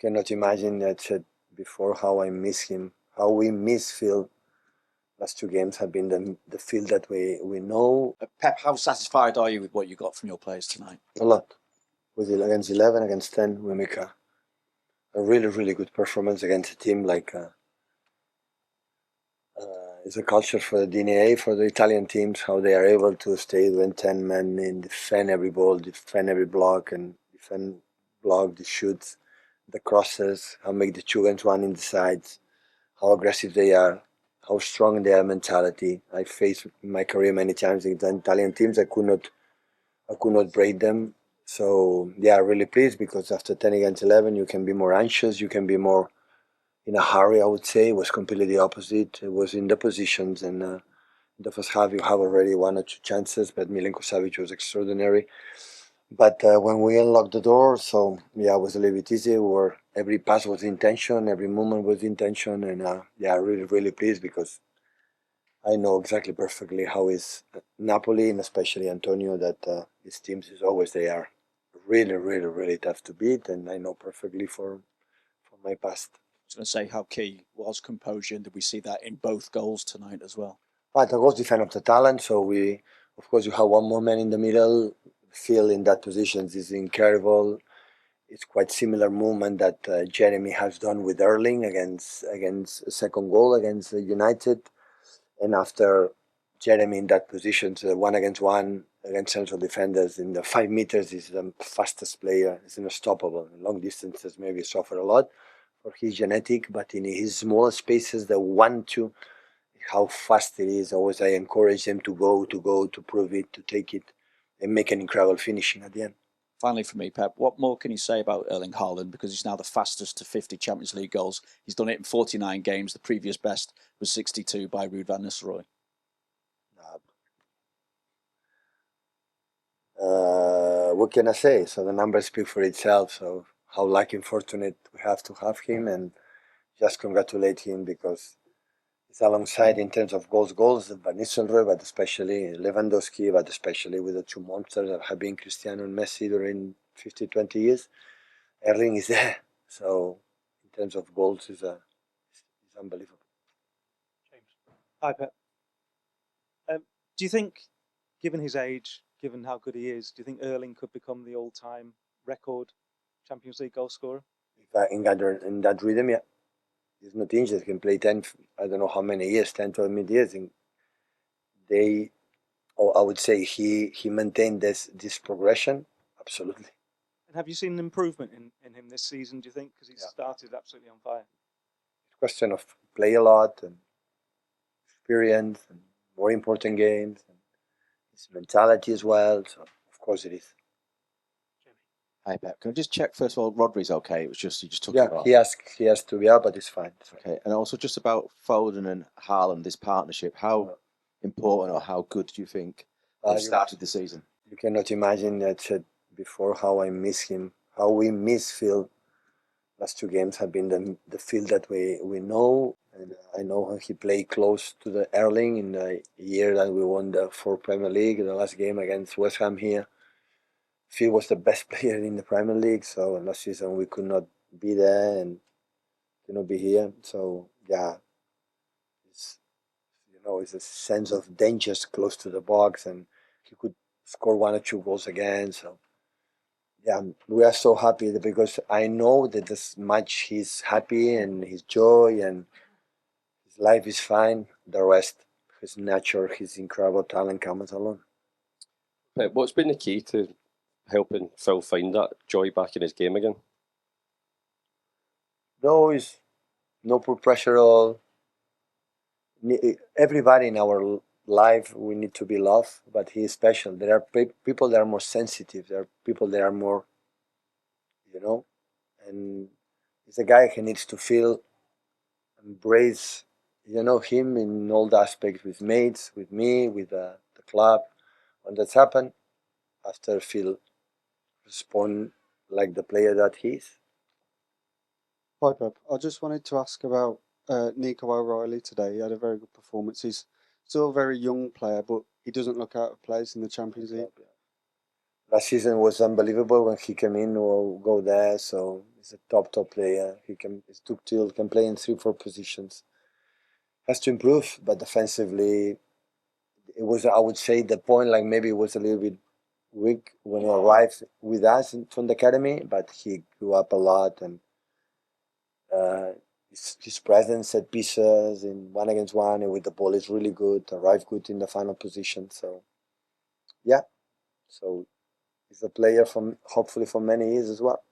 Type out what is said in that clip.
cannot imagine, I said before, how I miss him, how we miss Phil. Last two games have been the Phil that we know. Pep, how satisfied are you with what you got from your players tonight? A lot. With against 11, against 10, we make a really, really good performance against a team like it's a culture for the DNA, for the Italian teams, how they are able to stay when 10 men in, defend every ball, defend every block, and defend block, the shoots, the crosses, how make the 2-1 in the sides, how aggressive they are, how strong their mentality. I faced in my career many times against Italian teams. I could not break them. So they are really pleased because after 10 against 11, you can be more anxious, you can be more in a hurry, I would say. It was completely the opposite. It was in the positions, and in the first half, you have already one or two chances, but Milenko Savic was extraordinary. But when we unlocked the door, so yeah, it was a little bit easy. Where every pass was intention, every movement was intention, and yeah, really, really pleased because I know exactly perfectly how is Napoli and especially Antonio that his teams is always they are really, really, really tough to beat, and I know perfectly for my past. I was going to say how key was composure, and did we see that in both goals tonight as well? But of course, defend of the talent. So we, of course, you have one more man in the middle. Phil in that position is incredible. It's quite similar movement that Jeremy has done with Erling against a second goal against United, and after Jeremy in that position, so 1-on-1 against central defenders in the 5 meters, is the fastest player. He's unstoppable. In long distances, maybe suffer a lot for his genetic, but in his small spaces, the 1-2, how fast it is. Always I encourage them to go, to prove it, to take it, and make an incredible finishing at the end. Finally, for me, Pep, what more can you say about Erling Haaland? Because he's now the fastest to 50 Champions League goals. He's done it in 49 games. The previous best was 62 by Ruud van Nistelrooy. What can I say? So the numbers speak for itself. So how lucky and fortunate we have to have him, and just congratulate him because it's alongside in terms of goals, Van Nistelrooy, but especially Lewandowski, but especially with the two monsters that have been Cristiano and Messi during 50, 20 years. Erling is there. So in terms of goals, is unbelievable. James. Hi, Pep. Do you think, given his age, given how good he is, do you think Erling could become the all-time record Champions League goal scorer? In that rhythm, yeah. He's not injured. He can play 10, I don't know how many years, 10, 12 years. And I would say he maintained this progression, absolutely. And have you seen an improvement in him this season, do you think? Because he started absolutely on fire. It's a question of play a lot and experience and more important games and his mentality as well. So, of course, it is. Hi, Pep. Can I just check, first of all, Rodri's okay? It was just, he just took it off. he has to be out, but it's fine. Okay, and also just about Foden and Haaland, this partnership, how important or how good do you think they've started the season? You cannot imagine, I said before, how I miss him, how we miss Phil. Last two games have been the Phil that we know, and I know he played close to the Erling in the year that we won the 4 Premier League, the last game against West Ham here. Phil was the best player in the Premier League, so last season we could not be there and could not be here. So yeah, it's a sense of danger close to the box, and he could score 1 or 2 goals again. So yeah, we are so happy because I know that as much he's happy and his joy and his life is fine, the rest, his nature, his incredible talent comes along. Pep, what's been the key to helping Phil find that joy back in his game again? No put pressure at all. Everybody in our life, we need to be loved, but he is special. There are people that are more sensitive. There are people that are more, and he's a guy who needs to feel, embrace, him in all the aspects with mates, with me, with the club. When that's happened, after Phil respond like the player that he is. Hi, Pep. I just wanted to ask about Nico O'Reilly today. He had a very good performance. He's still a very young player, but he doesn't look out of place in the Champions League. Last season was unbelievable when he came in or go there. So He's a top player. He's ductile, can play in 3-4 positions. Has to improve, but defensively, it was, I would say, the point, like maybe it was a little bit weak when he arrived with us from the academy, but he grew up a lot, and his presence at pieces in 1-against-1 and with the ball is really good, arrived good in the final position. So, yeah. So he's a player from hopefully for many years as well.